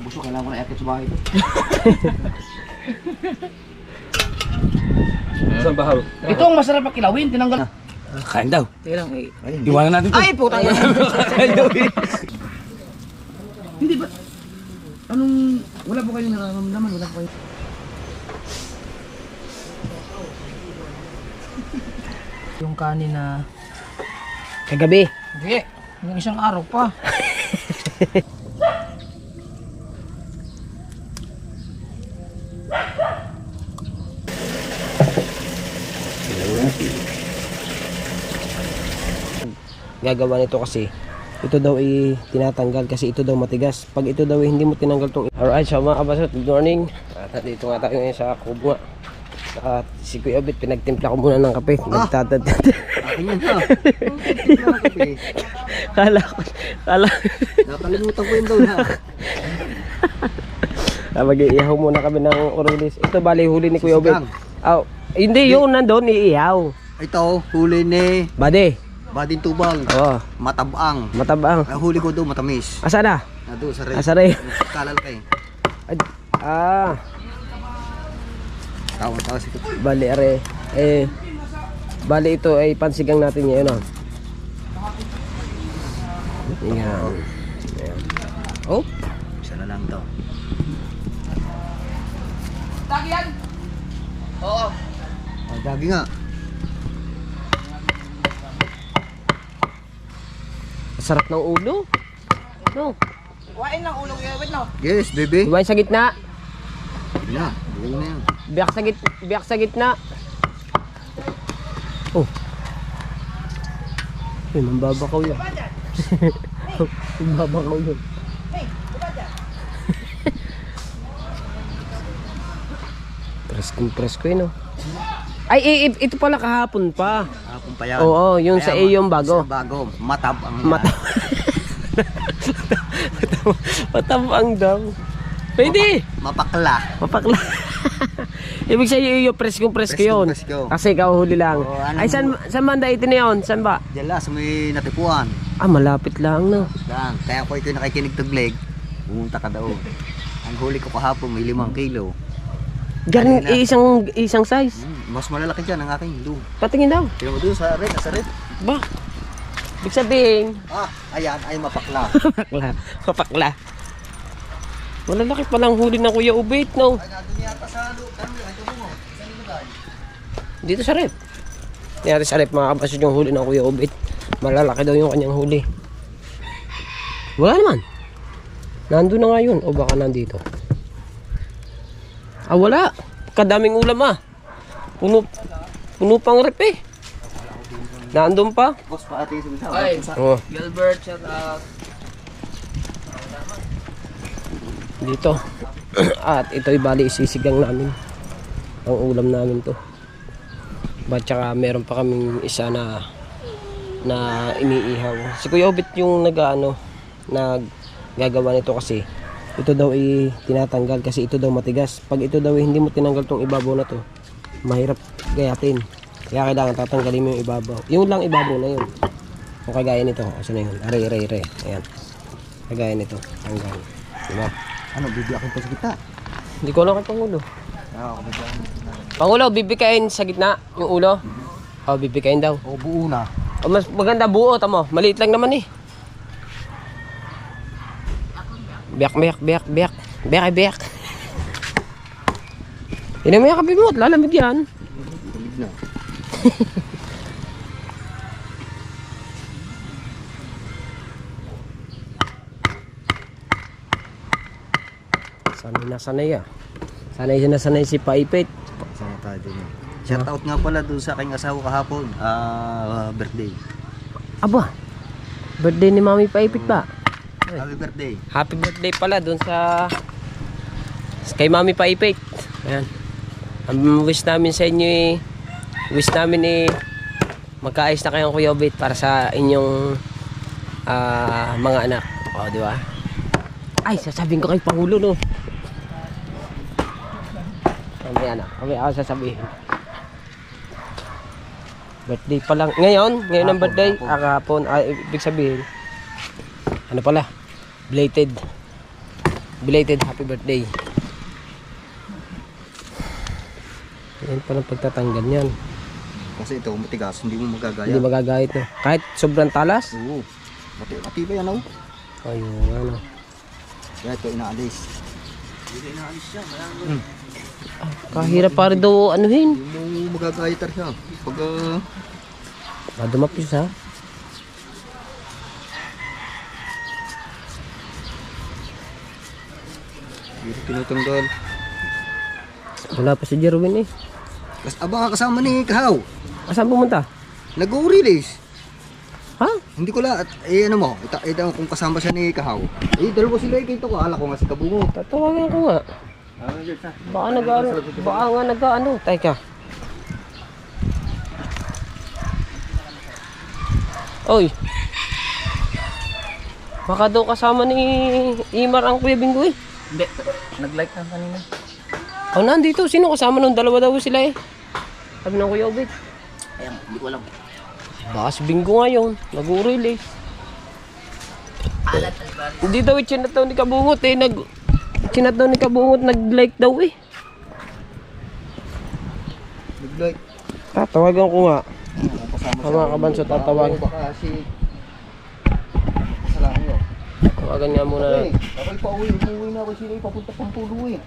busok, kailangan ko na i-akit sa bahay ito. Saan bahaw? Ito ang masarap ang kilawin, tinanggal. Kain daw. Teka lang, Iwanan natin to. Ay, puta! Hindi ba? Anong... Wala po kayong nararamdaman? Wala po kayo... Yung kanin na... Kagabi. Hindi. Yung isang araw pa. Gagawa nito kasi ito daw ay tinatanggal kasi ito daw matigas. Pag ito daw ay hindi mo tinanggal tong... Alright, so mga kabasot, good morning. At dito nga tayo ngayon sa kubo nga. At si Kuya Obit, pinagtimpla ko muna ng kape. Nagtatad. Akin yan ha. Kala. Nakalimutan ko yun daw na. Mag-iihaw muna kami ng orulis. Ito bali huli ni Kuya Obit. Sisgang. Oh, hindi, yung nandun, iihaw. Ito, huli ni Bade. Bading Tubal. Oo, Matabang. matabang. Ang huli ko doon, matamis. Asa na? Nado sa rin. Asa rin? Kalalaki. Tawang-tawa si Kuya. Bali are. Bali ito ay pansigang natin ngayon. Oh. Yan. Ayan. Oh, Isa na lang daw. oo. Oh, dagi nga. Sarap ng ulo. No. Kuhain ng ulo, wait no. Yes, baby. Iwan sa gitna. Yeah, bigay mo na yan. Biyak sa gitna. Oh. Ay, mambabakaw yun. Mambabakaw yun. Presko yun, oh. Ay, ito pala kahapon pa. Hapon pa yan. Oo, yung sa yung bago. Sa bago. Matabang. Matabang daw. Pwede. Mapakla. Mapakla. Ibig sabihin yung presko yun. Presko. Kasi ikaw huli lang. Oo, ano Ay, saan banda ito na yun? Saan ba? Diyan lang, sa may natipuan. Ah, malapit lang, no? Lang. Kaya ko ito nakikinig tagleg. Pumunta ka daw. Ang huli ko kahapon may 5 kilo. Galing Kanina. isang size. Mas malalaki dyan ang aking doon. Patingin daw. Tingnan mo doon sa red, nasa red. Ba? Ibig sabihin, Ayan, ay mapakla. mapakla. Malalaki palang huli ng Kuya Obit, no? Ay, nandun yata sa loob. Ano yun? Ito mo. Saan yung bagay? Dito sa rep. Nangyari sa rep, mga kapasyon yung huli ng Kuya Obit. Malalaki daw yung kanyang huli. Wala naman. Nandun na nga yun. O baka nandito. Wala. Kadaming ulam Puno pang rep eh. Nandun pa. Boss pa ate yung Ay, Oh, Gilbert, shout out. dito. At ito'y bali isisigang namin. Ang ulam namin to. At saka meron pa kaming isa na iniihaw. Si Kuya Obit yung naggagawa nito kasi ito daw ay tinatanggal kasi ito daw matigas. Pag ito daw ay hindi mo tinanggal tong ibabaw na to, mahirap gayatin. Kaya kailangan tatanggalin mo yung ibabaw. Yung lang ibabaw na yun. Kung kagaya nito, asa na yun? Are. Ayan. Kagaya nito. Tanggal. Diba? Ano, bibiyakin pa sa kita. Hindi ko alam kay Pangulo. Oo, bibiyakin. Pangulo, bibikain sa gitna yung ulo. O, bibikain daw. O, buo na. O, mas maganda buo, tamo. Maliit lang naman eh. Biyak. Hindi mo yung kape mo, lalamig yan. Tulig na. Sanay. Sanay si Paipit. Sama tayo din. Shout out nga pala doon sa aking asawa kahapon. Birthday. Aba, birthday ni Mami Paipit ba? Happy birthday. Happy birthday pala dun sa kay Mami Paipit. Ayan. Ang wish namin sa inyo magkaayos na kayong Kuya Obit para sa inyong mga anak. O, di ba? Ay, sasabihin ko kay Pangulo, no? Kami anak. Kami ako sasabihin. Birthday pa lang. Ngayon ang birthday. Kahapon. Ibig sabihin, ano pala? Belated. belated happy birthday. Yan pa ng pagtatanggal niyan. Kasi ito matigas, hindi mo magagaya. Hindi magagayit no. Kahit sobrang talas. Oo. Matibay yan oh. Ayun, ano. Kaya ito inaalis. Kahirap pa rin daw anuhin. Hindi mo magagaya siya. Pag Dumapis ha. hindi tinutanggal. Wala pa si Jerwin eh. Abang kasama ni Kahaw. Saan pumunta? Nag-release. Ha? Hindi ko lang, ano mo, ito kung kasama siya ni Kahaw. Dalawa sila ikita ko, ala ko nga si Kabungo. Tatawagan ko nga. Baka nga nag-ano. Teka. Oy. Baka daw kasama ni Imar ang Kuya Bingo eh. Hindi. Nag-like na kanina. Oh, nandito. Sino kasama nung dalawa daw sila eh? Sabi ng Kuya Obed. Ayan, hindi ko alam. Baka si Bingo nga yun. Nag-uril eh. Hindi daw chinat daw ni Kabungot eh. Chinat daw ni Kabungot nag-like daw eh. Nag-like. Tatawagan ko nga. Kasama Mga kabanso, tatawagan. Baka si... Kasalanan nyo. Tawagan nga muna. Ako ipa-uwi. Umuwi na ako sila ipapunta pang pulo eh.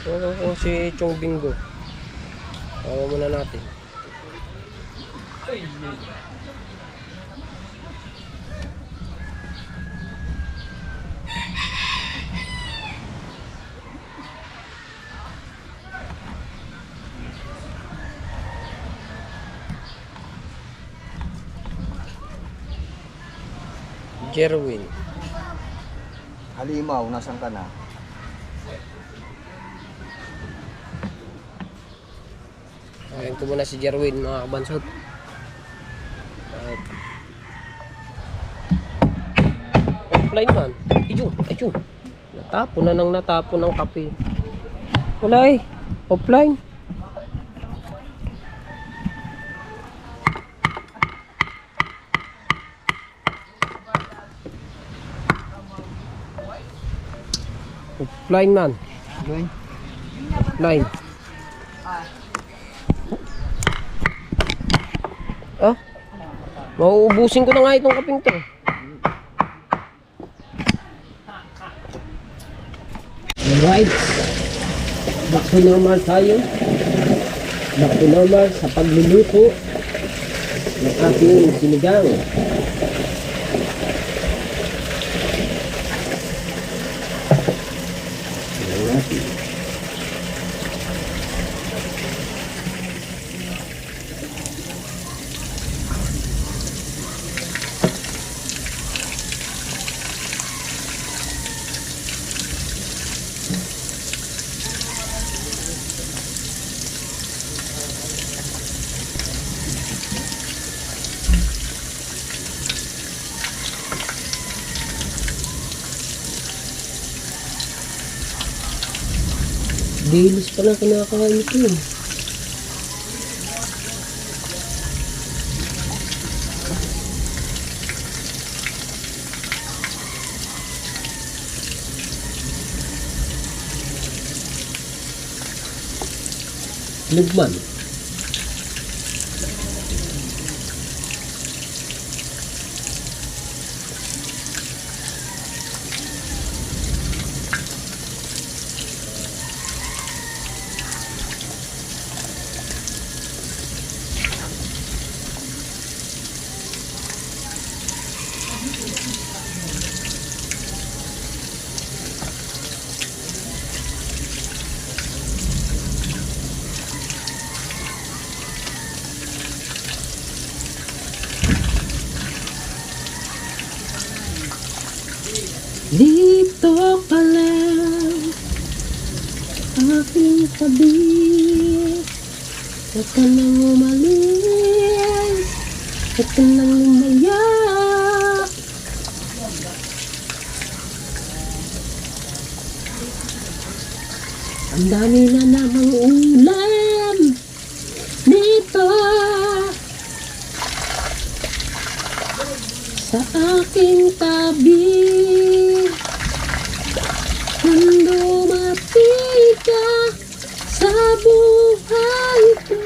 Tawagan ko si Chong Bingo. Tawagan muna natin. Jerwin. Halimaw, nasan ka na? Ayan ko muna si Jerwin mga kabansot. Offline man. Ayun. Natapon ng kape. Wala eh. Offline. Offline man. Join. Offline. Ah? Mauubusin ko na nga itong kaping to. Alright. Back to normal tayo. Back to normal sa pagluluto ng ating sinigang. Dilis pala kinakain ito. Lugman. Dito ka lang, aking tabi. Huwag ka nang umalis, huwag ka nang lumaya. Ang dami na namang ulam dito sa sa aking tabi. Nang dumating ka sa buhay ko,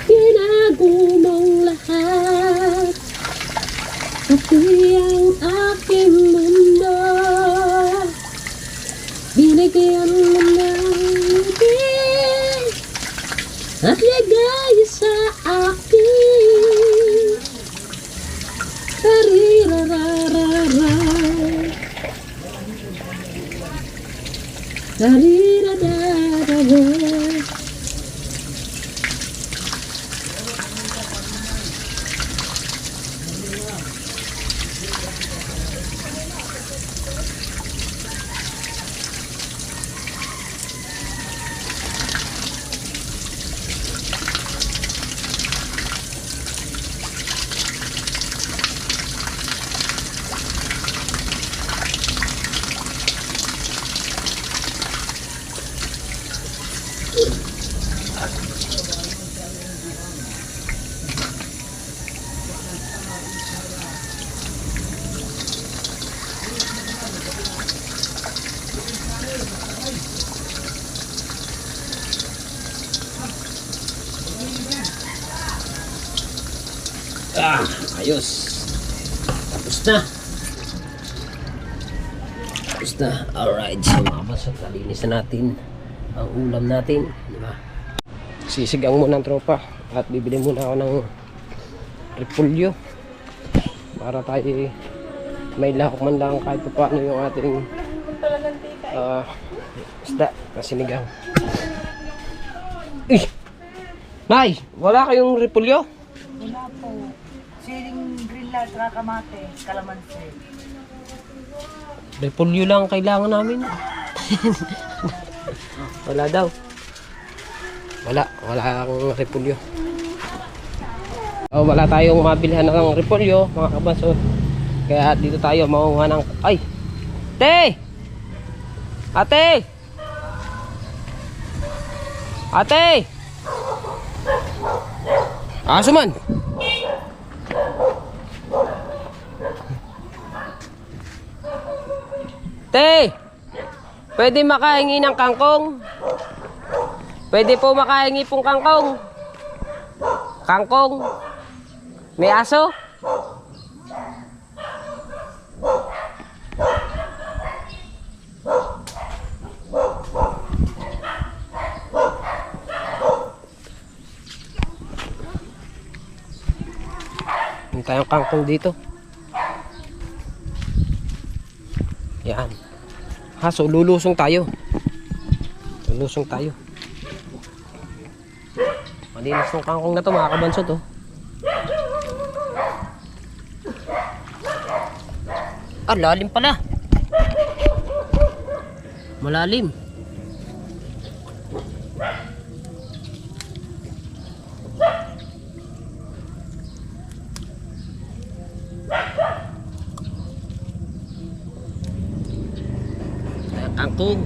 binago mong lahat, pati ang aking mundo. Binigyan mo ng ibig at ligaya sa akin. Tarirararara, tariradadada. Ayos. Tapos na. Tapos na. Alright. So mga boss, kalinis na natin ang ulam natin. Diba? Sisigang muna ang tropa. At bibili muna ako ng repolyo. Para tayo may lahok man lang kahit pa paano yung ating isda na sinigang. Nay! Wala kayong repolyo? Wala po. Siling green light, kamate, kalamansi. Repolyo lang ang kailangan namin. Wala daw. Wala akong repolyo. Wala tayong mabilhan ng repolyo, mga kabasot. Kaya dito tayo makuha ng... Ay! Ate! Ate! Ate! Aso man! Te! Pwede makahingi ng kangkong? Pwede po makahingi pong kangkong? Kangkong? May aso? May tayong kangkong dito. Yan. So lulusong tayo. Lulusong tayo. Malinis ng kangkong na to, mga kabansot, oh. Lalim pala. Malalim. Kangkong.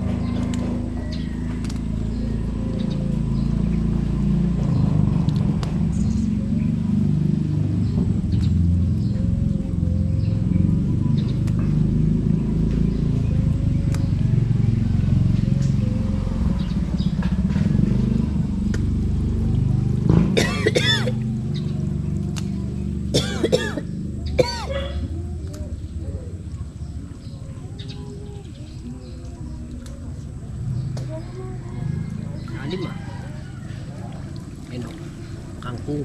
Lalim, ah. Ayan, oh. Kangkong.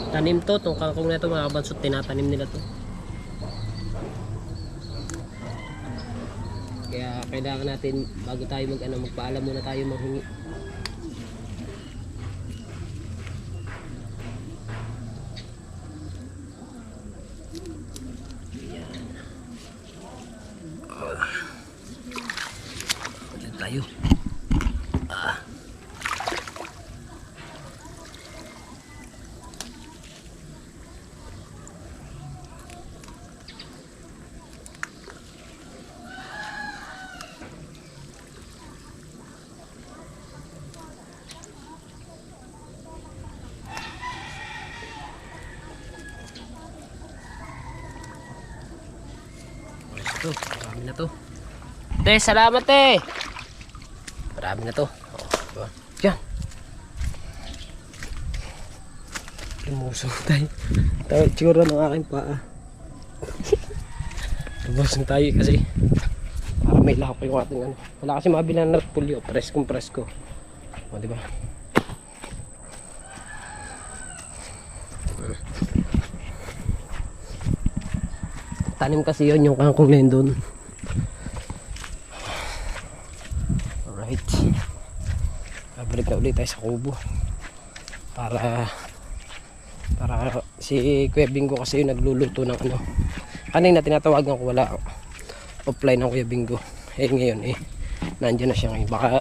Tanim to, itong kangkong na ito, mga kabansot, tinatanim nila to. kailangan natin bago tayo magpaalam muna tayo manghingi. Ayan tayo. Ito, marami na to. Te, salamat te. Marami na to. Oh, diyan. Lumusong tayo. Tayo, tsura ng aking paa. Lumusong tayo kasi para may lahok yung ating ano. Wala kasi mabilang na pulyo. Presko. O, diba? Tanim kasi yun yung kangkong na yun doon. Alright. Balik na ulit tayo sa kubo. Para si Kuya Bingo kasi yung nagluluto ng ano. Kanina tinatawagan ko, wala offline ng Kuya Bingo. Eh ngayon nandiyan na siya ngayon. Baka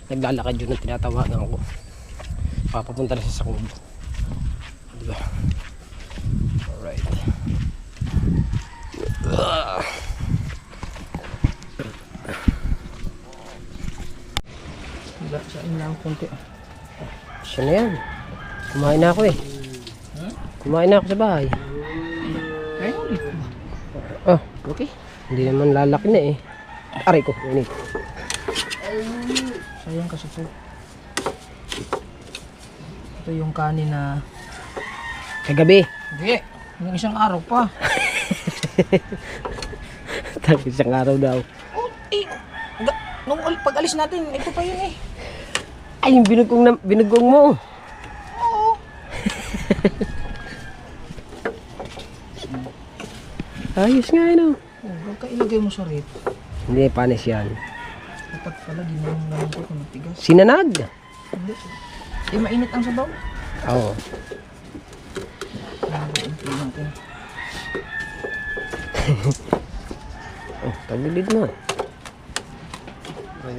naglalakad yun ang tinatawagan ko. Papapunta na siya sa kubo. Diba? Alright. Laksain lang konti. Siya na yan. Kumain na ako eh. Kumain na ako sa bahay. Oh, okay. Hindi naman lalaki na eh. Aray ko, init. Sayang kasi po. Ito yung kanin na... Kagabi. Hindi. Yung isang araw pa. Tapos isang araw daw. Oh, nung pag-alis natin, ito pa yun eh. Ay, yung binugong mo. Oo. Ayos nga yun. Huwag ka ilagay mo sa rip. Hindi, panis yan. Dapat pala ginawang ko kung matigas. Sinanag. Hindi. Eh, mainit ang sabaw. Oo. Natin. Oh, tagilid mo.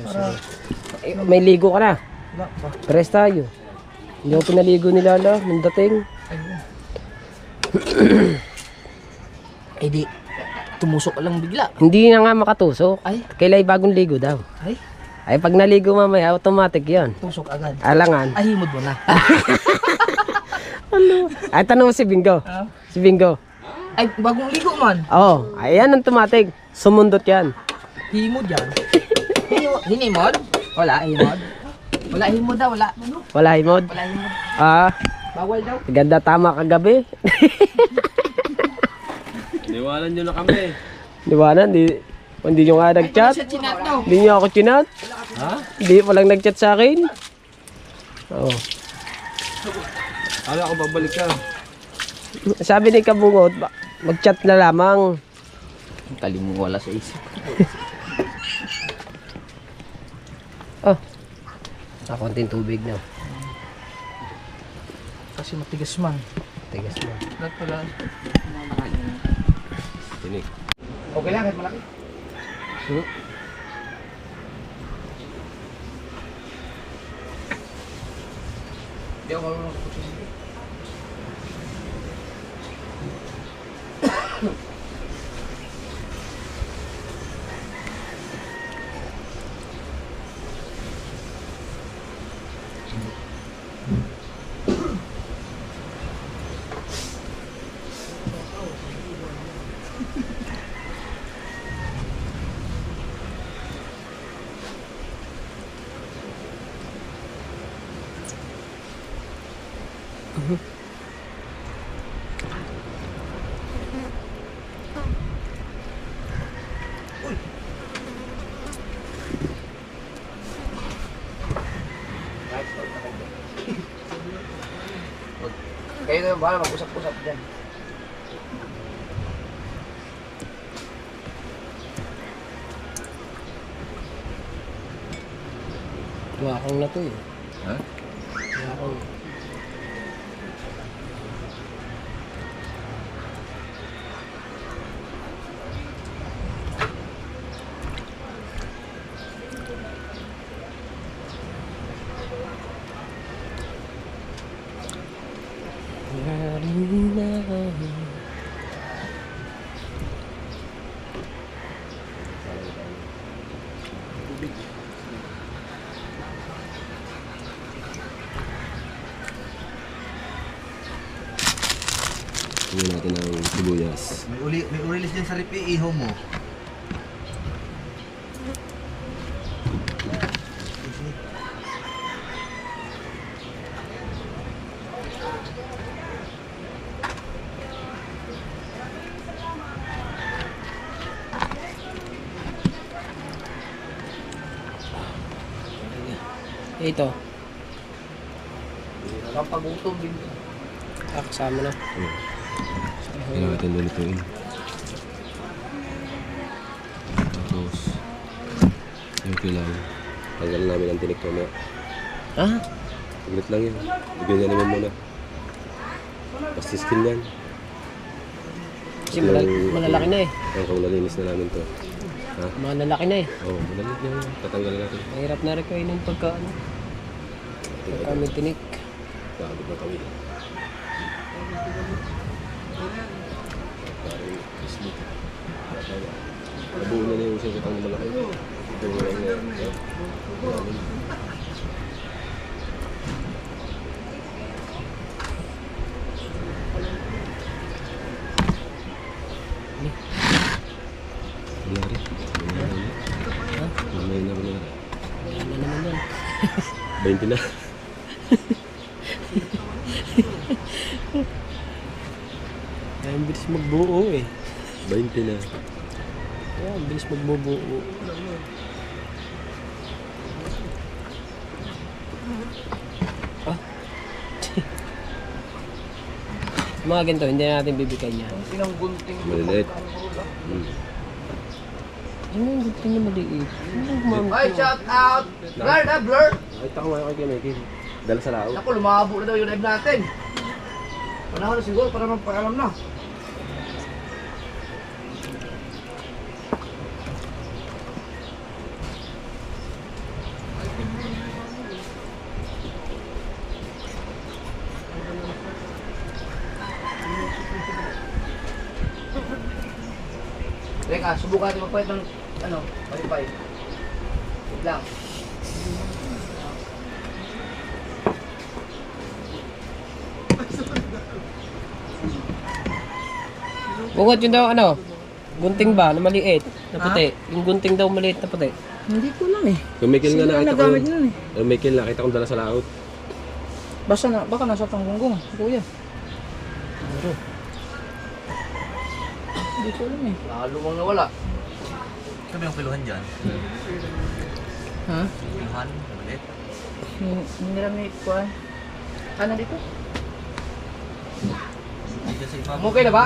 Para... May ligo ka na. Wala pa. Pares tayo. Hindi ako pinaligo ni Lala nung dating. Ayun. Eh di, tumusok ka lang bigla. Hindi na nga makatusok. Ay, Kailangan bagong ligo daw. ay, Ay, pag naligo mamaya, automatic yan. tusok agad. Alangan. Ay, himod mo na. Ay, tanong mo si Bingo. Ah? Si Bingo. Ay, bagong ligo man. Oo, oh, ayan ang automatic. Sumundot yan. Himod yan. Hinimod? Wala, himod. Wala himod daw, wala. Wala himod. Wala himod. Ah, Bawal daw. ganda tama kagabi. Niwanan nyo na kami. Diwanan, hindi nyo nga nag-chat. Sa chinat daw. Hindi nyo ako chinat. Ha? Hindi walang nag-chat sa akin. Oo. Kala ko babalik ka. Sabi ni Kabungot, mag-chat na lamang. Tali mo wala sa isip. Oh. Sa konting tubig na. Kasi matigas man. Tigas mo. Lahat pala. Tinik. Okay lang, kahit malaki. Hindi ako marunong sa kutsisi. Kayo na bahala mag-usap-usap dyan. Wakang na to eh. Ha? Wakang. Tingnan natin ang sibuyas. May release din sa rip iho mo. Ito. Kapagutom din. Kasama na. Kailangan natin lulutuin. Tapos, yung kilang. Tanggal namin ang tinik mamaya. Ah? Saglit lang yun. Bigyan niya naman muna. Basta skin yan. Kasi malalaki na eh. Ang kaulalinis na namin to. Ha? Malalaki na eh. Oo, malalit yan. Tatanggalin natin. Mahirap na rin kainin pagka ano. Pagka may tinik. Bago na kami. Parang isli. Nabuo na yung sasatang na malaki. Ito mo lang yan. Wala rin. Mamaya na wala rin. Ano naman yan? 20 na. Kaya ang bilis magbuo eh. 20 na. Kaya ang bilis magbubuo. Ah? Mga ganito, hindi na natin bibigyan niya. Maliliit. Ano yung gunting na maliit? Ano yung Ay, shout out! Blur na, blur! Ay, tako nga kay Michael. Dala sa lao. Naku, lumabo na daw yung live natin. Panahon na siguro para magpakalam na. Teka, subukan natin magpahit ng wifi. Wait lang. Bungot yun daw ano? Gunting ba na maliit? Na puti? Yung gunting daw maliit na puti. Hindi ko lang eh. Kung Michael nga Sino nakita ko. nagamit nun eh? Kung Michael nakita kong dala sa laot. Baka nasa tanggunggong, kuya. Ano? Hindi ko alam eh. Lalo mong nawala. Kami ang piluhan dyan. Ha? Piluhan, ulit. Niramit ko ah. Ano dito? Okay na ba?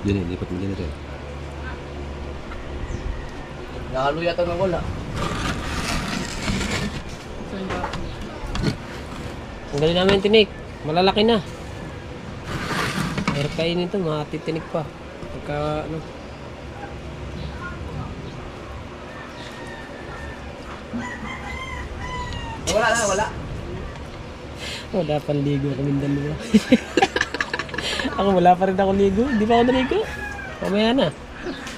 Yun eh, lipat mo din natin. Lalo yata nang wala. Tanggalin namin yung tinik. Malalaki na. Mahirap kainin ito, matitinik pa. Pagka ano. Wala na, wala. Wala pang ligo kaming dalawa. Ako wala pa rin ako ligo. Hindi pa ako naligo. Mamaya na.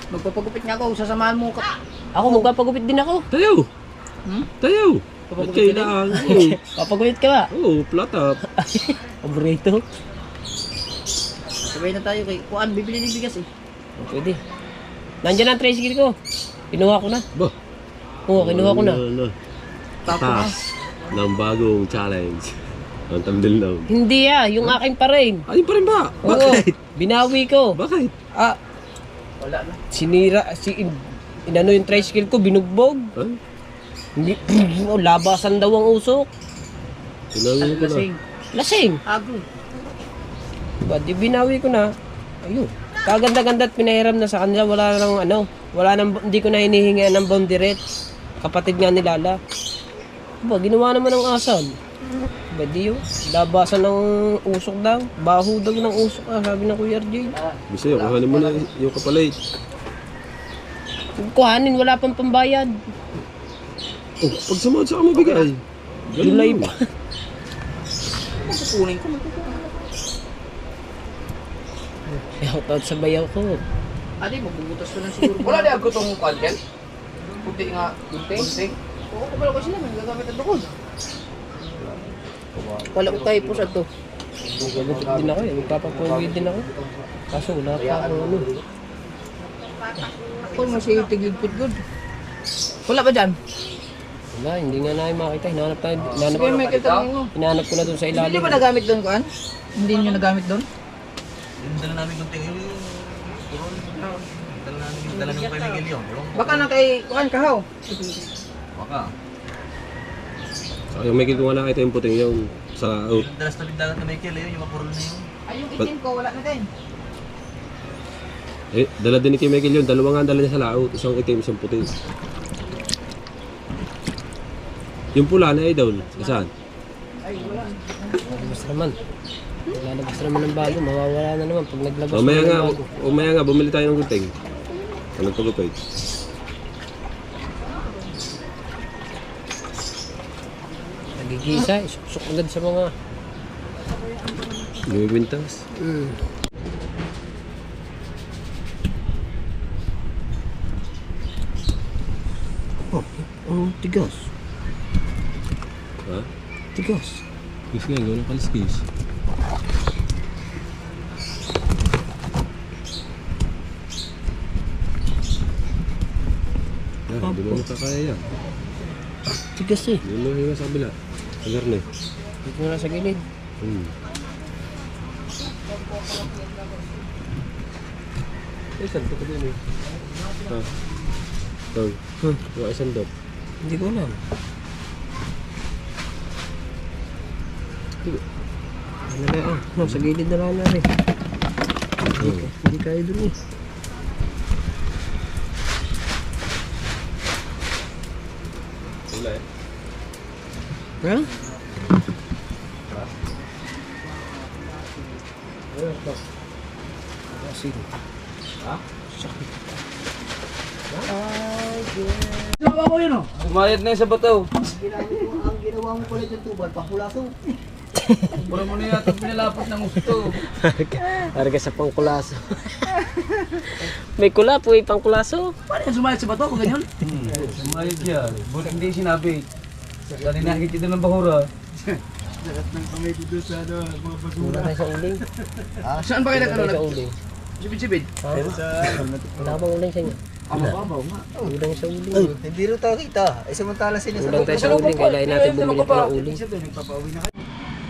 Magpapagupit nga ako, sasamahan mo ka. Ako magpapagupit din ako. Tayo! Tayo! Ba't kailangan? Oo. Papagupit ka ba? Oo, flat up. Paborito. Sabay na tayo kay Kuan, bibili ng bigas eh. Oh, pwede. Nandiyan ang tricycle ko. Kinuha ko na. Ba? Oo, kinuha ko na. Taas ng bagong challenge. Ang thumbnail na. Hindi yung akin pa rin. Ayun pa rin ba? Oo, Bakit? binawi ko. Bakit? Ah, Wala na. sinira, inano yung tricycle ko, binugbog. Ay, Hindi, oh, labasan daw ang usok. tinawin ko na. Lasing. Ago. Diba, di binawi ko na. Ayun. Kaganda-ganda at pinahiram na sa kanila, wala nang ano, hindi ko na hinihinga ng boundary. Kapatid nga ni Lala. Ba, ginawa naman ng asal. Ba, di yun. Labasan ng usok daw. Baho daw ng usok, sabi ng Kuya RJ. Bisa yun, kuhanin mo na yung kapalit. Kuhanin, wala pang pambayad. Oh, pag sumad sa mabigay. July pa. Kukunin ko. Shoutout sa bayaw ko. Adi, magbubutas ko lang siguro. Wala di ako itong content. Kunti nga, kunti. Oo, kumala ko sila, may gagamit ang dokod. Wala ko tayo po sa ito. Gagutot din ako eh. Magpapapogi din ako. Kaso wala pa akong ano. Ako masih tigigpit good. Wala ba dyan? Wala, hindi nga namin makita. Hinahanap tayo. Sige, may kita mo. Hinahanap ko na doon sa Hindi ilalim. nyo ba nagamit doon, Kuan? Hindi nyo nagamit doon? Dala namin yung tingin yung dala namin kay Miguel yun. Baka na kay Kuan Kahaw. Baka. Saka yung may kinuha na kita yung puting yung sa out. Dalas na bindagat na Miguel yun, yung mapurol na yun. Ay, yung itim ko, wala na din. Eh, dala din ni Kim Michael yun. Dalawa nga dala niya sa laot. Isang itim, isang puti. Yung pula na idol. Saan? Lalabas naman. Lalabas naman ng bago. Mawawala na naman pag naglabas Umaya ng nga, bago. umaya nga, bumili tayo ng gunting. Pag nagpagupit. Nagigisa. Isusok agad sa mga... Lumibintas. Oh, ang tigas. Ha? Tigas. Kis nga, gawin ng kaliskis. Yan, di mo makakaya yan. Tigas eh. Di mo hiwa sa kabila. Sa garne. Dito na sa gilid. Eh, saan ka din eh? Ha? Tol. Wala isang dot. Hindi ko alam. Ano na ah? No, sa gilid na lang na rin. Hindi kaya dun eh. Wala eh. Ha? Kasi. Ha? Sakit. Bumayad na yung sa bato. Ang ginawa mo pala yung tubal, pakulaso. Pura mo na yata pinalapot ng gusto. Harga sa pangkulaso. May kula po eh, pangkulaso. Paano yung sumayad sa bato kung ganyan? Sumayad yan. Buti hindi sinabi. Dali nakikita ng bahura. Wala tayo sa uling. Saan ba kayo Wala tayo sa nag-ano? uling. Sibid-sibid? Wala bang uling sa inyo? Mababaw nga. Ulang sa uling. Hindi rin tayo kita. Ay samantala sila sa Ulang tayo sa uling. Kailangan natin bumili pa ng uling.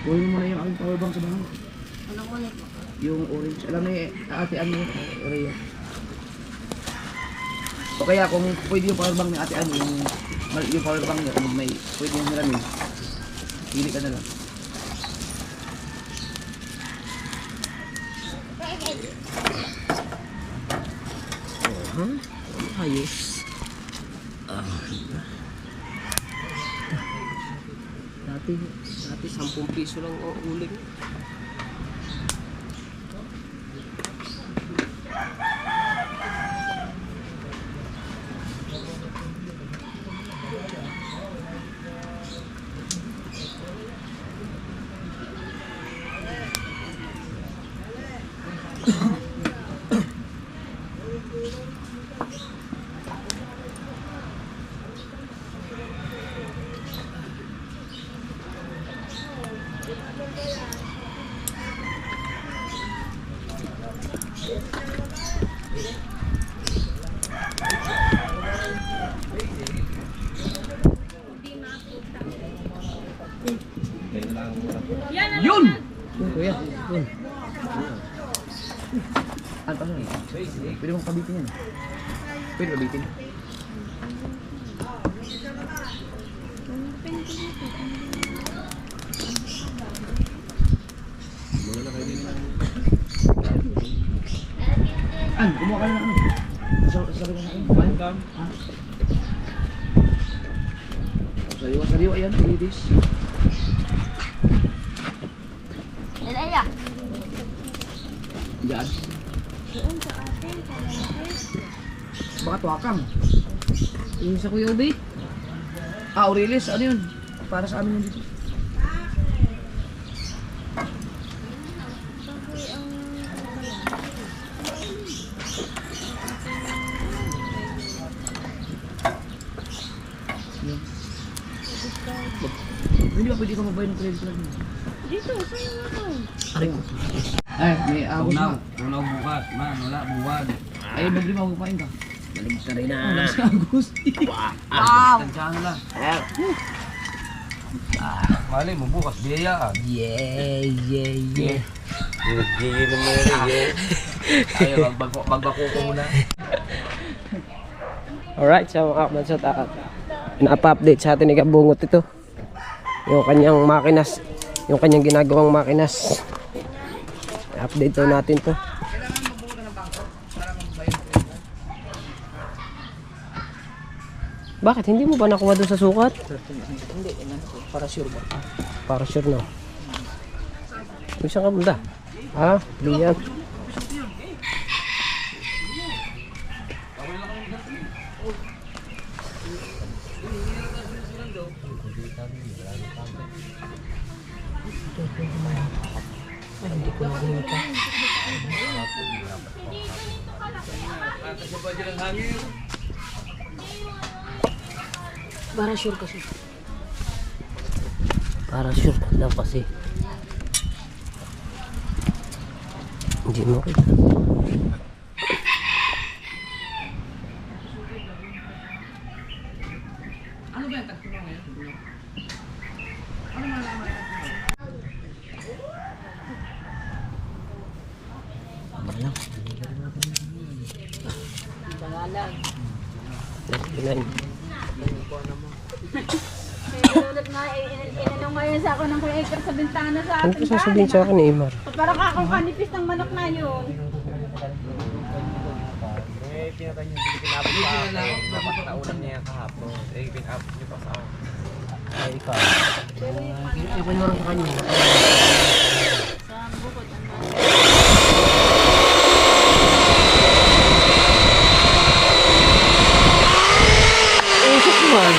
Kunin mo na yung aking powerbank sa bahay. Yung orange. Alam na yung ate Ann yung Oreo. O kaya kung pwede yung powerbank ni ate Ann, yung powerbank niya, kung may pwede yung malamig, pili ka na lang. Ayos. Dati 10 piso lang ang uling. Yun! Yun, kuya. Yun. Ano pa nun eh? Pwede mong kabitin yan. Pwede kabitin. Kumuha ka na ano? Sabi ko na ano? Kumain? Sariwa-sariwa yan, ladies. Elaya. Diyan. Baka tuwakang. Yung sa Kuya Ubi. Aurelis, ano yun? Para sa amin yun dito. Hindi ba pwede ka magbayad ng credit card mo? Dito, sa'yo ako. Aray ko. Ay, may agos na. Tunaw bukas, man, wala buwan. Ay, maglima mo kumain ka. Malig ka rin na. Wala si Agos. Wow. Tansyahan lang. Mali mo bukas, biyayaan. Yeah. Nag-gigil mo rin, Ayaw, magbako ko muna. Alright, so mga kabansot, pinapa-update sa atin ni Kabungot ito. Yung kanyang makinas, yung kanyang ginagawang makinas. Update daw natin to. Bakit? Hindi mo ba nakuha doon sa sukat? Hindi, para sure ba? Para sure no. Yung saan ka bunda? Ha? Liyan. Para sure kasi. Para sure lang kasi. Hindi mo kita. Tulad nga, inanong ngayon sa ako ng creator sa bintana sa Ano atin. ko sasabihin sa akin ni Imar? Parang akong kanipis ng manok na yun. Ay, ikaw. Ikaw yung sa kanya. Sa bukod ang manok. Isip man.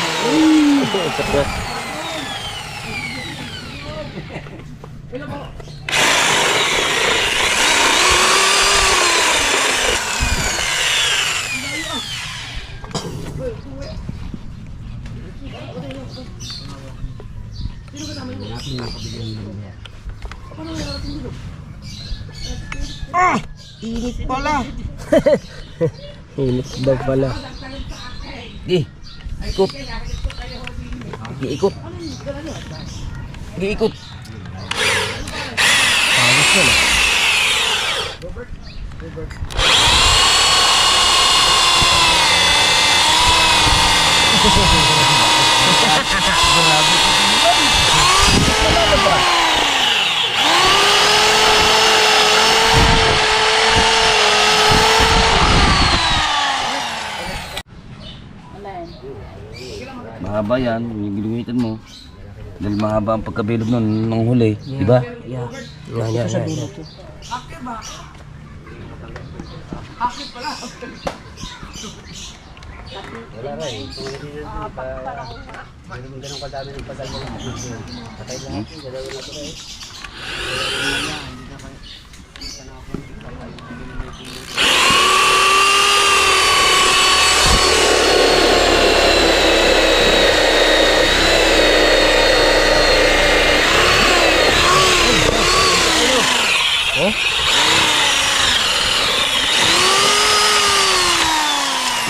Isip na. Init pala. Init daw pala. Ikot. Iikot. Iikot. Pagos na. Mahaba yan, yung ginuwitan mo. Dahil mahaba ang pagkabilog nun ng huli, di ba? Yeah. Yan.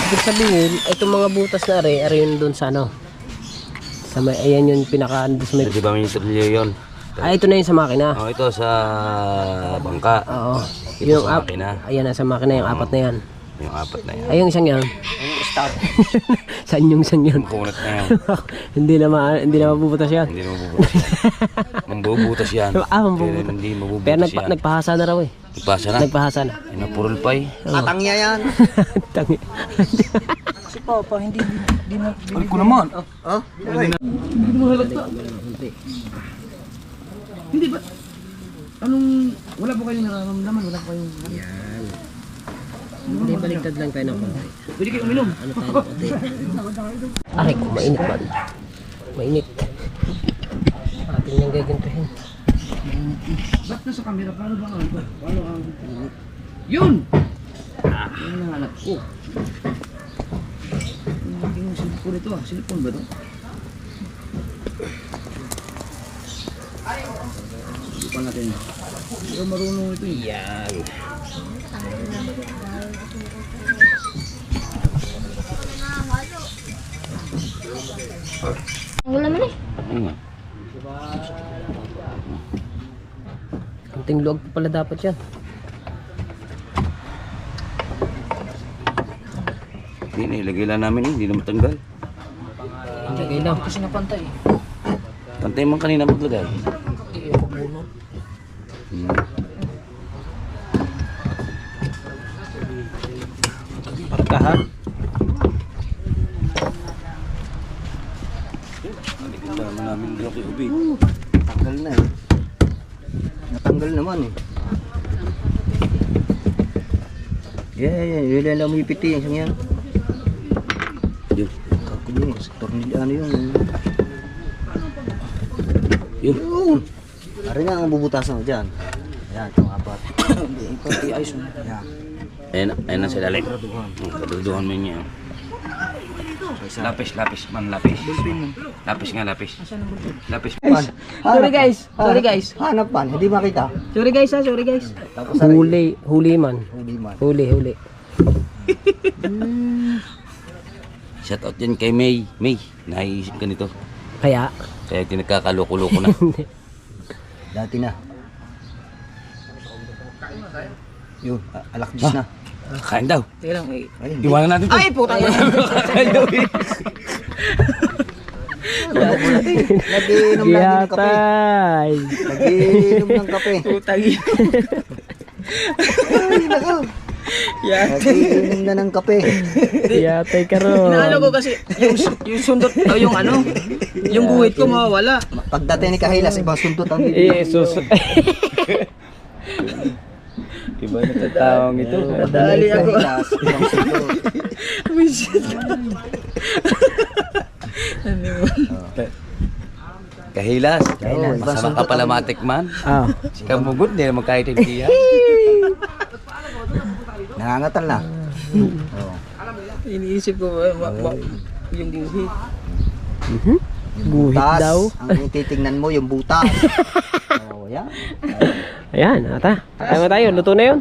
Ibig sabihin, itong mga butas na are yun doon sa ano. Sa may, ayan yung pinaka doon sa may... Di ba may tornilyo yun? Ah, ito na yun sa makina. Oh, ito sa bangka. Oo. Ito Yung sa makina. ayan na sa makina, yung apat na yan. Yung apat na yan. Ay, yung isang yan. Yung start. Saan yung isang yan? Makunat na yan. hindi na mabubutas yan. Hindi na mabubutas. Mambubutas yan. Mambubutas. Pero hindi mabubutas Pero yan. nagpahasa na raw eh. Nagpasa na. Nagpahasa na. Ay, napurol pa eh. Tatangya yan. Tangi. Si Papa, hindi na Ay ko naman. Oh? Hindi ba? Anong, wala po kayong nararamdaman? Wala po kayong... Hindi, baligtad lang tayo ng konti. Pwede kayo uminom. Ano tayo ng konti? Aray ko, mainit ba? Mainit. Ating niyang gagantuhin. Ba't nasa camera? Paano ba ang... Paano ang... Yun! Yan ang hanap ko. Yung cellphone ito ah. Cellphone ba ito? Subukan natin. Pero marunong ito eh. Yan. Ang ulam na eh. Ano nga? Kunting luwag pa pala dapat yan. Hindi, ilagay lang namin eh. Hindi na matanggal. Lagay lang. Kasi napantay eh. Pantay man kanina maglagay. Parka ha? Naligid naman namin dito kay Ubi. Tanggal na eh. Natanggal naman eh. Yeah. Yun lang mo ipiti yung isang yan. Yun. Kako yun. Tornilyo ano yun. Yun. Yun. Ari nga ang bubutasan mo dyan. Ayan, itong apat. Pati ayos mo. Ayan. Ayun na sila like. Kaduduhan mo niya. Lapis. Lapis nga, lapis. Lapis. Sorry guys. Sorry guys. Hanap pan, hindi makita. Sorry guys ha. Sorry guys. Tapos Huli man. Huli man. Huli. Shout out yan kay May. May, naiisip ka nito. Kaya? Kaya tinagkakaloko-loko na. Dati na. Yun, alakjis na. Kain daw. Teka lang eh. Ayun. Iwanan natin to. Ay, puta yun! Nagiinom lagi ng kape. Yatay. Nagiinom ng kape. Putang yun. Ay, nako. Nagiinom na ng kape. Yatay ka ron. Inaano ko kasi yung sundot o yung ano, yung guhit ko mawawala. Pagdating ni Kahilas, ibang sundot ang Jesus. Iba na tatawang ito. Dali ako. Ibang sundot. Kahilas. Oo, Masama ka pala matikman. Ah. Kamugot, hindi naman kahit hindi yan. Nangangatal na. Oo. Iniisip ko yung guhit. Guhit Butas. daw. Ang titignan mo, yung butas. Oh, yan. Ayan, ata. Kaya mo tayo. Luto na yun.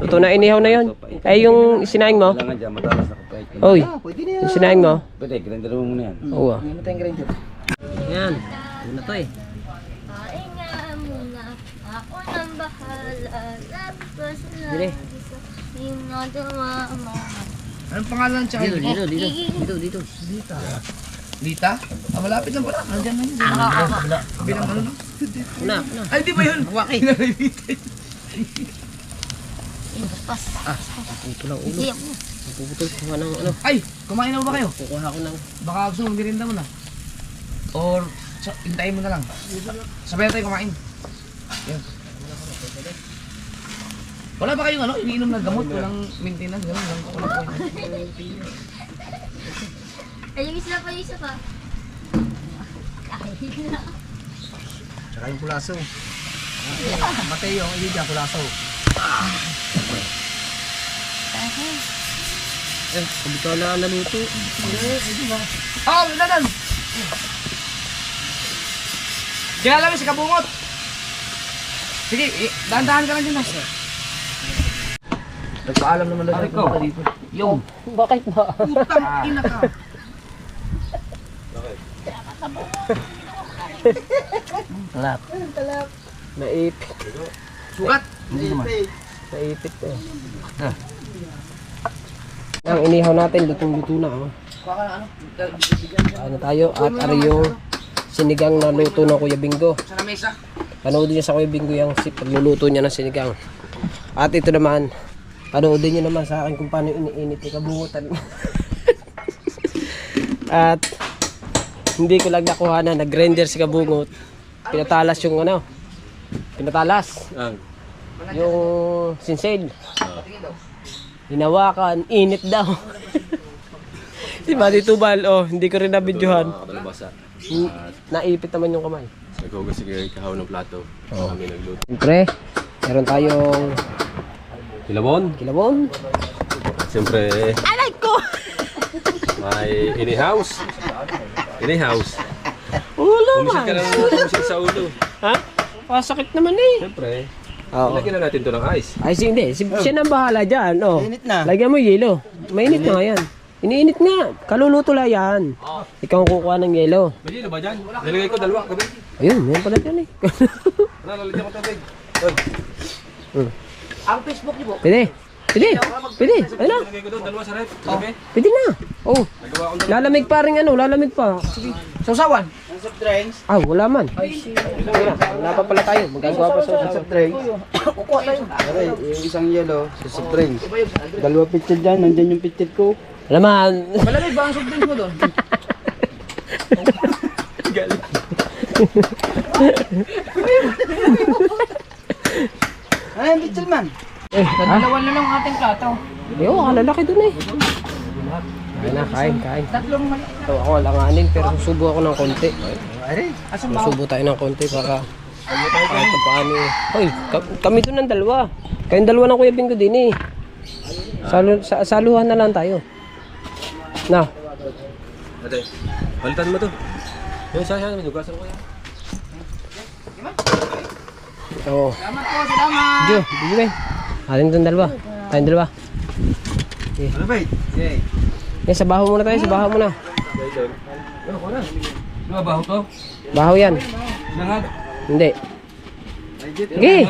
Luto na, inihaw na yun. Ay, yung sinaing mo. Kailangan dyan, matalas na kapait. Oy, Ah, pwede na yan. yung sinaing mo. Pwede, grinder mo muna yan. Oo. Ano tayong grinder? Ayan. Ito na to eh. Pahinga muna, ako nang bahala. Tapos Dili. yung dumama. Anong pangalan siya? Dito. Lita? Ah, malapit lang pala. Nandiyan na yun. Bilang ano no? Una. Ay, di ba yun? Waki. Ito lang ulo. Puputol ko ng ano. Ay, kumain na ba kayo? Kukuha ko ng... Baka gusto mong merienda mo na. Or, hintayin mo na lang. Sabay na tayo kumain. Yan. Wala ba kayong ano, iniinom na gamot? Walang maintenance, gano'n lang. Ay, yung isa pa. Tsaka yung pulaso. Mateo, yun dyan, pulaso. Eh, kabitala na luto. Oh, ilanan! Kilala mo si Kabungot! Sige, dahan-dahan ka lang dyan. Nagpaalam naman lang ako dito. Yung! Bakit ba? Putang ina ka! Talap. Naipit. Sugat! Naipit eh. Ang inihaw natin, lutong-luto na. Oh. Baka ano? Kain na tayo at ari yung sinigang na luto ng Kuya Bingo. Sa lamesa. Panoodin niyo sa Kuya Bingo yung pagluluto niya ng sinigang. At ito naman, panoodin niyo naman sa akin kung paano iniinit yung kabungutan. At hindi ko lang nakuha na nag-render si kabungot. Pinatalas yung ano. Pinatalas. Yung sinsel. Hinawakan, init daw. Si Buddy Tubal, oh, hindi ko rin nabidyohan. Kalabasa. Naipit naman yung kamay. Naghugas si kahaw ng plato. Kami nagluto. Siyempre, meron tayong Kilabon. kilabon. Siyempre. Alay ko! May ini-house. Ini-house. Ulo Pumisit ka man. lang pumisit sa ulo. Ha? Pasakit naman eh. Siyempre. Oo. Lagyan na natin to ng ice. Ay, hindi. Siya nang bahala dyan. Oh. Mainit na. Lagyan mo yelo. Mainit na nga yan. Iniinit nga. Kaluluto lang yan. Ikaw ang kukuha ng yelo. Pwede na ba dyan? Nilagay ko dalawa. Gabi. Ayun, yan pala dyan eh. Lalagyan ko tubig. Ang Facebook niyo po. Pwede. Pwede. Pwede. Ayun na. Nilagay ko doon dalawa sa rep. Gabi. Pwede na. Oh. Nagawa ko doon. Lalamig pa rin ano. Lalamig pa. Sausawan. Ang soft drinks. Ah, wala man. Wala pa pala tayo. Magagawa pa sa soft drink. Kukuha tayo. Yung isang yelo, sa soft drinks. Iba yung sa Andre. Dalawa picture dyan, nandyan yung picture ko. Wala man. Malamig ba ang soft drinks mo doon? Ay, picture man. Eh, ha? Dalawan na lang ang ating plato. Yo, kalalaki dun eh. Kain na, kain. Tatlong mali. So, ako alanganin pero susubo ako ng konti. Asang baho. Susubo tayo ng konti para kahit pa paano eh. Hoy, kami doon ng dalawa. Kayong dalawa ng Kuya Bingo din eh. Saluhan na lang tayo. Na. Ate, palitan mo to. Yung isa, manugasan ko yan. Oo. Salamat po, salamat. Jo, bigyan mo. Ating doon dalawa. Tayong dalawa. Ano ba? Okay. Eh, sa baho muna tayo, sa baho muna. Ano ba to? Baho yan. Nangat. Hindi. Sige.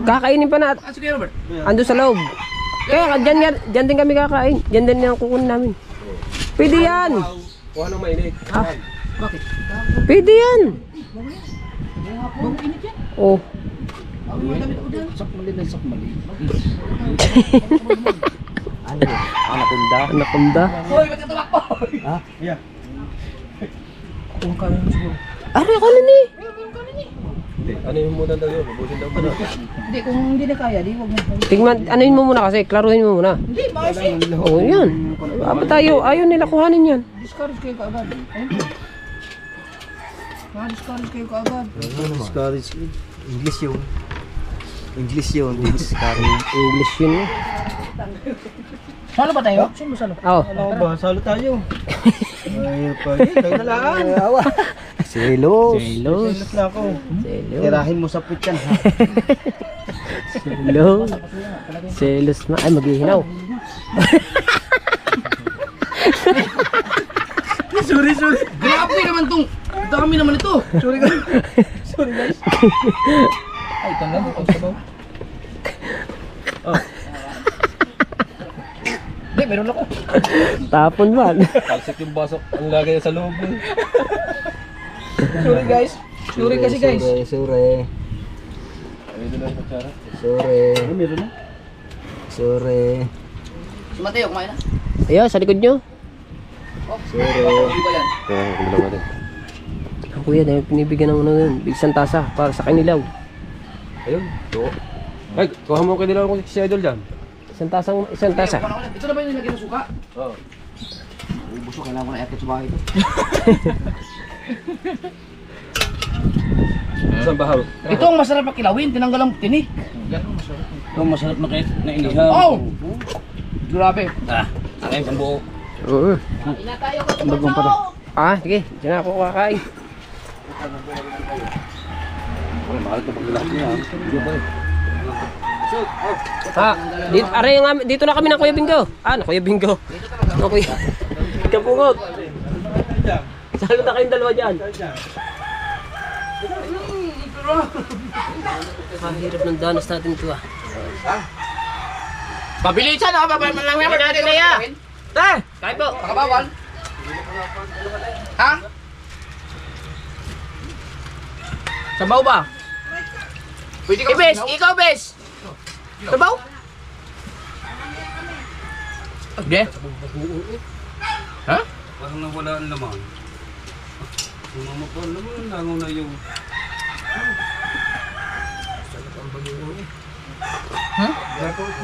Kakainin pa na. Ah, sige Robert. Ando sa loob. Kaya dyan din kami kakain. Dyan din yung kukunin namin. Pwede yan. Kuha ng mainit. Ah, pwede yan. Oh. Ano yun? Anaconda. Anaconda. Hoy, ba't ka tumakbo? Ari, ako na eh. Ano yung muna daw yun? Mabusin daw muna. Hindi, kung hindi na kaya, di wag mo. Tingnan, anuin mo muna kasi. Klaruhin mo muna. Hindi, makasi. Oo, yan. Apa tayo? Ayaw nila kuhanin yan. Discourage kayo kaagad. Discourage kayo kaagad. Discourage. English yun. English yun. English yun eh. Salo ba tayo? Sino salo? Oo. Ano ba? Salo tayo. Ay, pagi. Tayo na lang. Awa. Selos. Selos. Selos na ako. Selos. Tirahin mo sa putyan ha. Selos. Selos na. Ay, maghihinaw. Sorry. Grabe naman tong. Dami naman ito. Sorry guys. Ay, ito lang. Ang sabaw. Hindi, meron ako. Tapon man. Talsik yung basok. Ang lagay sa loob. Sorry guys. Sorry kasi guys. Sorry. Ano meron na? Sorry. Si Mateo, kumain na. Ayo, sa likod nyo. Sorry. Hindi ba yan? Kaya kung dalawa din. Ang kuya, dahil pinibigyan ng ano yun. Bigsang tasa para sa kanilaw. Ayun. Tuko. Ay, kuha mo kayo nila kung si Idol dyan. Isang tasa. Ito na ba yung nilagyan ng suka? Oo. Ubuso, kailangan ko na eto sa bahay ito. Saan bahaw? Ito ang masarap na kilawin, tinanggal ang tinik. Ito masarap na kahit na inihaw. Oh! Grabe. Akin pang buo. Oo. Ina tayo ko. Ah, sige. Diyan ako kakain. Mahal ito pag lahat niya. Ha, dito na kami ng Kuya Bingo. Ah, ng Kuya Bingo. Ng Kuya. Kapungot. Salo na kayong dalawa dyan. Hirap ng danas natin ito ah. Pabilisan ako, lang natin na yan. Kain po. Pakabawal. Ha? Sabaw ba? Pwede ka Bes, ikaw Bes. Sabaw? Hindi. Ha? Parang nawala ang laman. Kung mamapal naman, langaw na yung...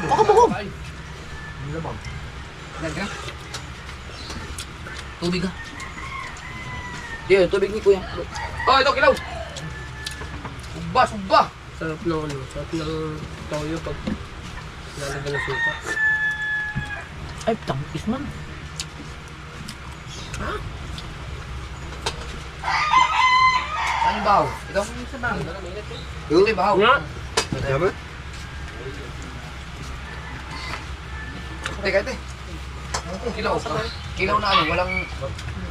Ako ba ko? Tubig ha? Diyo, tubig ni kuya. Oh, ito kilaw. Sugba, sugba. Sarap ng ano, sarap ng toyo pag lalagyan ng suka. Ay, tangkis man. Saan yung bahaw? Ito? Ito yung bahaw. Nga? Teka, ito. Kilaw. Kilaw na ano, walang...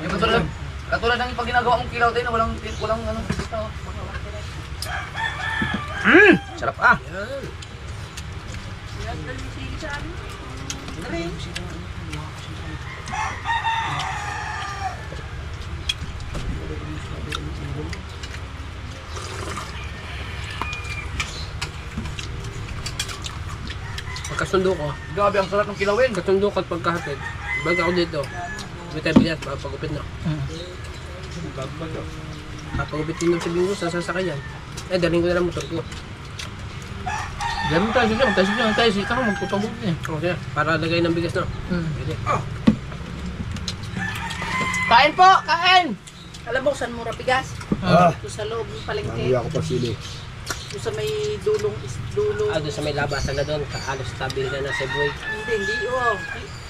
Yung katulad ng pag ginagawa mong kilaw tayo na walang ano. Sarap ah. Pagkasundo ko, Grabe, ang sarap ng kilawin. kasundo ko at pagkahatid. Bag ako dito. May tayo bilyas, papagupit na. Papagupit din ng sabihin ko sa sasakayan. Daling ko na lang motor ko. Ganun tayo tayo sita ko magpupagod eh. Okay, para lagay ng bigas na. Pwede. Kain po, kain! Alam mo, San Mura Pigas? Ito sa loob ng palengke. Hindi ako pa sili. Ito sa may dulong. Doon sa may labasan na doon, kaalos tabi na nasa buhay. Hindi, oo.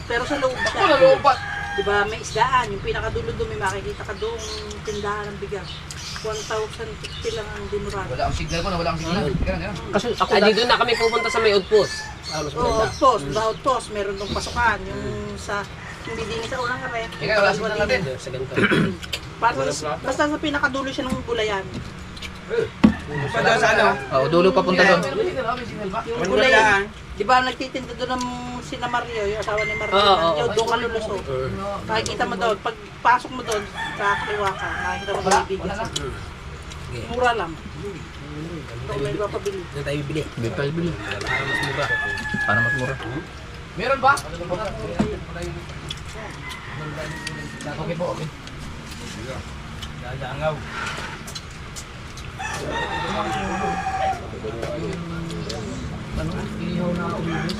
Pero sa loob Ako siya. nalumpat. Diba, may isdaan. Yung pinakadulo doon, may makikita ka doon tindahan ng bigas. 1,050 lang ang dinurado. Wala ang signal ko na wala ang signal. Ganun. Kasi ako dito na kami pupunta sa may outpost. Mas Oo, maganda. outpost. Meron dong pasukan. Yung sa, hindi din sa unang rep. Ikaw, wala signal natin. Doon sa ganito. Basta sa pinakadulo siya ng gulayan. Oo, dulo papunta doon. Yung gulayan, di ba nagtitinda doon ng sina Mario, yung asawa ni Mario, yung doon ka lulusot. Makikita mo doon, pag pasok mo doon, kakaliwa ka, makikita mo doon bigas. Mura lang. Ito may iba pabili. Doon tayo bibili. Dito tayo bili. Para mas mura. Para mas mura. Meron ba? Okay po, okay. Dadangaw. Ihaw na ubibis.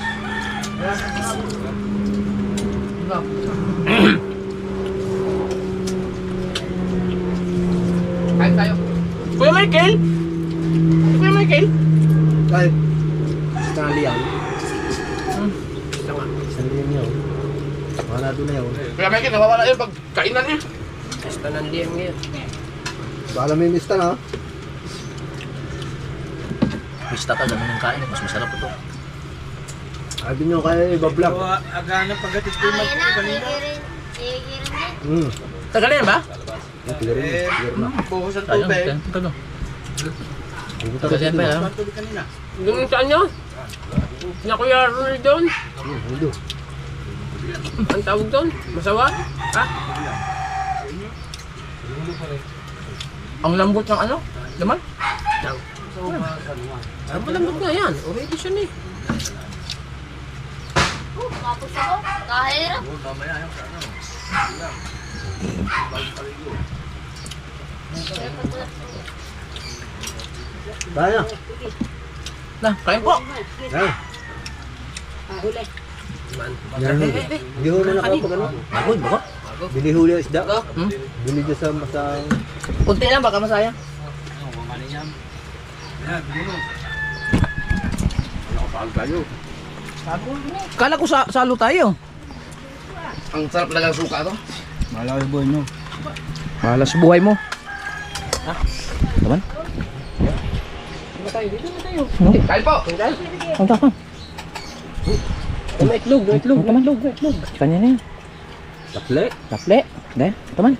Kain tayo. Kuya Michael! Kuya Michael! Ay, Stanley yan. Tama. Stanley yan yun. Wala doon na yun. Kaya Michael, nawawala yun pag kainan niya. Basta nandiyan ngayon. Bala may lista na. Pista ka, ganun yung kain. Mas masarap ito. Sabi nyo kaya iba-vlog. Agana pagdating ko Ayun na, iigirin din. Tagal yan ba? Clear na. buhos ang Ayun, tubig. ito no. Pupunta Tagal yan ba yan? Tubig kanina. Doon saan nyo? Na Kuya Ronald doon? Hulo. Ang tawag doon? Masawa? Ha? Ang lambot ng ano? Laman? Ang malambot nga yan. Already siya eh. Tapos ako, kahirap. Kaya. Na, kain po. Ay. Huli. Yan. Hindi ho na nakapag ano. Bagoy, bago. Bili huli ang isda. Hmm? Bili dyan sa masang... Kunti lang, baka masayang. Kala ko salo tayo. Ang sarap talaga ng suka to. Malaki boy nyo. Bahala sa buhay mo. Ha? Taman? Kain po! Ang takang. May itlog, may itlog. Taman, itlog. Kanya na yan. Takle. Taple. Dahil, taman.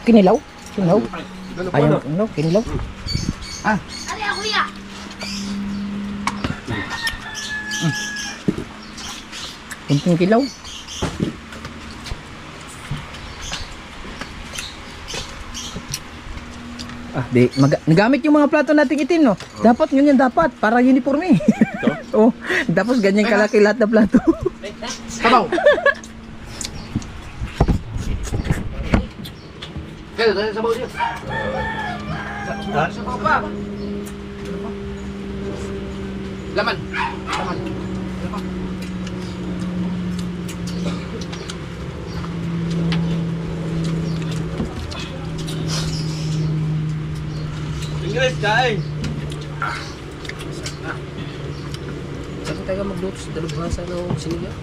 Kinilaw. Ayaw, kinilaw. Ari, ako ya. Kunting kilaw. Nagamit yung mga plato nating itim, no? Dapat ganyan dapat, para uniforme. Oh, tapos ganyan kalaki lahat na plato. Sabaw! Kaya, dahil sabaw siya. Sabaw pa! Laman! Laman! Ingrid, kain! Saan tayo magluto sa dalubhasa ng sinigang?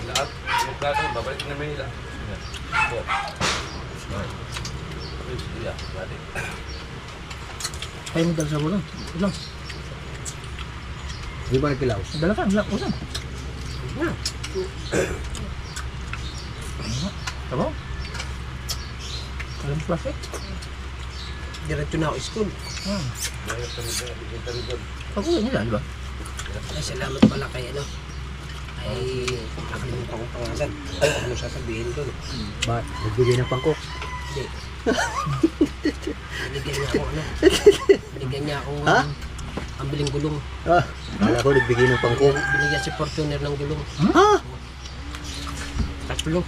Lahat, yung plato, babalik na Manila. Ay, mo dala sa bulan. Ulang. Di ba nagkilaw? Dala ka, ulang. Tama? Alam plastic? Diretso na ako school. Ako nila, di ba? Ay, salamat pala kay ano. Ay, nakalimutan kong pangalan. Ano sasabihin doon? Ba, nagbigay ng pangkok. Hindi. Binigyan niya ako ano. Binigyan niya akong ang biling gulong. Ah, kala ko nagbigay ng pangkok. Binigyan si Fortuner ng gulong. Ha? Tatlo.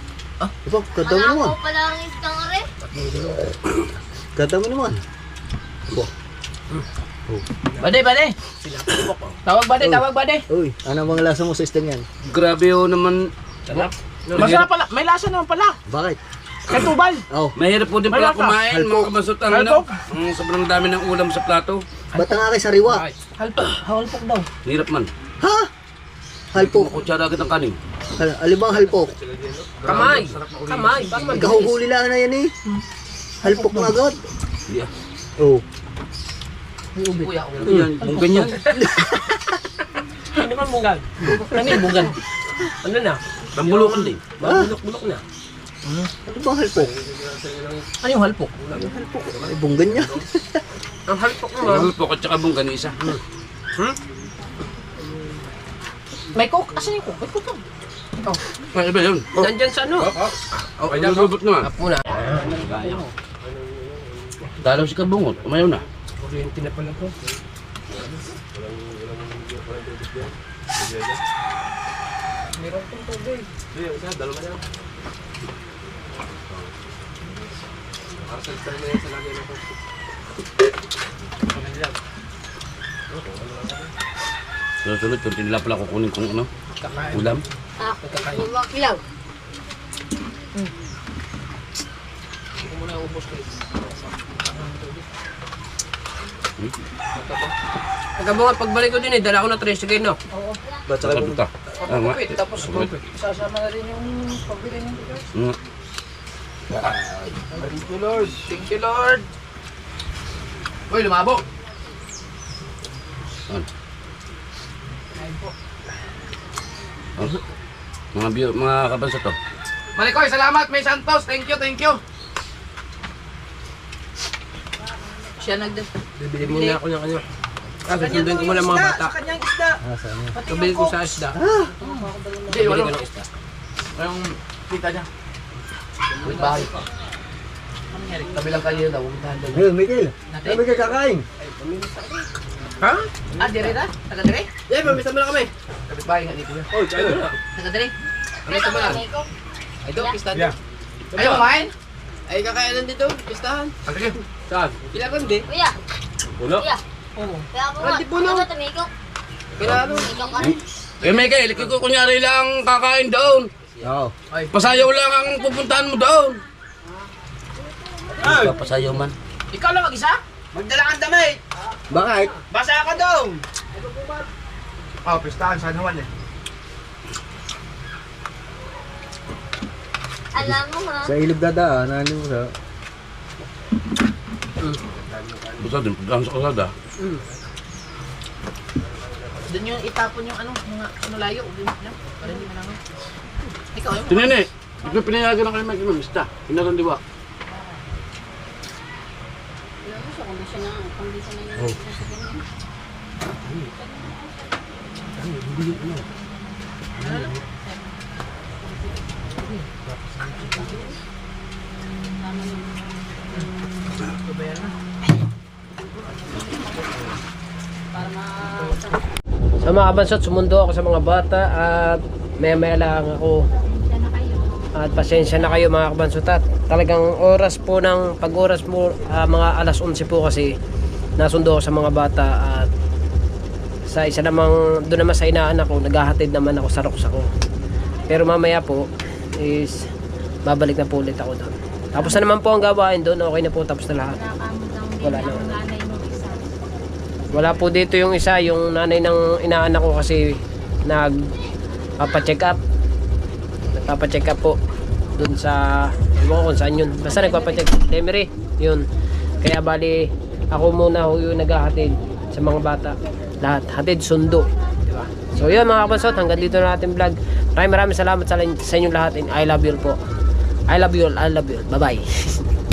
Iba, ganda mo naman. pala ang isang are. Tatlong gulong. Ganda mo naman. Iba. Bade, bade! Sila po ko. Tawag bade! Uy, ano bang lasa mo sa isdang yan? Grabe oh naman. Sarap. Masarap pala, may lasa naman pala. Bakit? Kay tubal. Oh, Mahirap po din pala Malasa. kumain, mga kabasot ang ano. Ang sobrang dami ng ulam sa plato. ba't ang aking sariwa? Halpok daw. Hirap man. Ha? Halpok. Kutsara agad ang kanin. Alibang halpok. Kamay. Kamay. Baka man. Ikahuhuli lang na yan eh. Halpok na agad. Hindi ah. Oh. Kuya, ako. Yan, kung ganyan. Ano man bungan? Ano yung bungan? Ano na? Pambulukan din. Bulok-bulok na. Ano bang halpok? Ano yung halpok? Ay, bunggan niya. Ang halpok naman. Pulpok at saka bunggan isa. May coke? Asan yung coke? May coke. Ay, iba yun. Nandyan sa ano? Oh, ay, nagubot naman. Up muna. Dalaw si Kabungot. Umayaw na. Kuryente na pala to. Sunod, kunti nila pala kukunin kung ano. Ulam. Kilaw. Pagkabunga, pagbalik ko din eh, dala ko na 3 again, no? Ba't Saka ito. Ah, nga. Tapos, sasama na rin yung pagbili ng bigas. Nga. Thank you, Lord. Thank you, Lord. Uy, lumabo. Mga kabansa to. Malikoy, salamat. May Santos. Thank you, thank you. Siya Bibili muna ako ng ano. Susunduin ko muna mga bata. Kanyang isda. Pabili ko sa isda. Hindi, Bibili wala. ko ng isda. Yung kita niya. Wait, bahay pa. Tabi lang kayo daw. Umitahan daw. Hey, Miguel. Ano ka kakain? Ha? Ah, dire na? Taga dire? Eh, pamisa mo na kami. Kapit bahay nga dito. Oh, tayo na. Taga dire? Pamisa mo na. Ito, pistahan. Ayaw kumain? Ay, kakainan dito, pistahan. Sige. Saan? Kailangan din. Kuya. Ulo. Kuya. Kaya ako nga. Hindi po, no? Ano ba tumikok? Kailangan. Tumikok ka. Eh, Miguel, ikaw kunyari lang kakain doon. Oo. Pasayaw lang ang pupuntahan mo doon. Ay! Pasayaw man. Ikaw lang mag-isa? Magdala kang damit. Bakit? Basa ka daw. Oh, pistahan sa Juan eh. Alam mo ha. Sa ilog dadaan, ano mo sa... Basta din, pagkaan sa kasada. Doon yung itapon yung ano, mga ano layo. Para hindi mo naman. Ikaw yung Tinene, ikaw pinayagan na kayo mag-imamista. Pinarandiwa. Kondisyon na yung sasakyan. So mga kabansot, sumundo ako sa mga bata at maya lang ako. At pasensya na kayo mga kabansot. At talagang oras po ng pag-oras mo, mga alas 11 po kasi nasundo ako sa mga bata. At sa isa namang, doon naman sa inaanak ko, naghahatid naman ako sa roksa ko. Pero mamaya po is babalik na po ulit ako doon. Tapos na naman po ang gawain doon, okay na po, tapos na lahat. Wala na. Wala po dito yung isa, yung nanay ng inaanak ko kasi nagpapacheck up. Nagpapacheck up po dun sa, ewan ko kung saan yun. Basta nagpapacheck up. Demery, yun. Kaya bali, ako muna yung naghahatid sa mga bata. Lahat, hatid sundo. Diba? So yun mga kabansot, hanggang dito na natin vlog. Maraming salamat sa inyong lahat and I love you all po. I love you all, I love you all. Bye bye.